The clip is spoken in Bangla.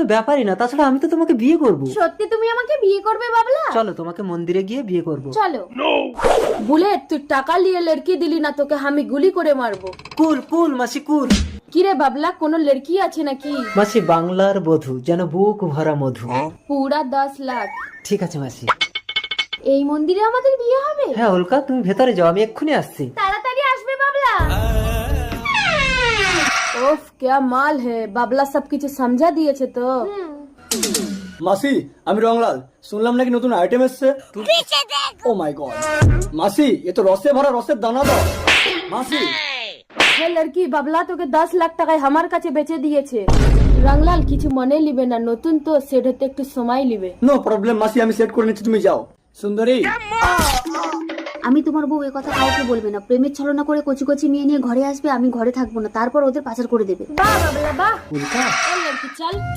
কোনো ব্যাপারই না, তাছাড়া আমি তো তোমাকে বিয়ে করব। সত্যি তুমি আমাকে বিয়ে করবে বাবলা? চলো তোমাকে মন্দিরে গিয়ে বিয়ে করব। চলো। বুলেট, তুই টাকা নিয়ে লড়কি দিলি না, তোকে আমি গুলি করে মারবো। কুল কুল মাসি কুল। কিরে বাবলা, কোনো লড়কি আছে নাকি? মাসি বাংলার বধূ, যেন বুক ভরা মধু। পুরা 10 লাখ। ঠিক আছে মাসি। এই মন্দিরে আমাদের বিয়ে হবে? হ্যাঁ অলকা, তুমি ভেতরে যাও, আমি এক্ষুনি আসছি। তাড়াতাড়ি আসবে বাবলা। ওফ, क्या মাল হে, বাবলা সব কিছু সমঝা দিয়েছে তো। মাসি, আমি রংলাল, শুনলাম নাকি নতুন আইটেম এসছে। ও মাই গড মাসি, এ তো রসে ভরা রসের দানা দাও মাসি। হে লড়কি, বাবলা তোকে 10 লাখ টাকায় আমার কাছে বেচে দিয়েছে। রংলাল, কিছু মনে লিবে না, নতুন তো সেট হতে একটু সময় লিবে। নো প্রবলেম মাসি, আমি সেট করে নিচ্ছি, তুমি যাও। সুন্দরী, আমি তোমার বউ, এ কথা কাউকে বলবে না। প্রেমের ছলনা করে কচি কচি মেয়ে নিয়ে ঘরে আসবে, আমি ঘরে থাকবো না, তারপর ওদের পাচার করে দেবে। বাহ বাবলা বাহ। উল্কা এ লড়কি চল।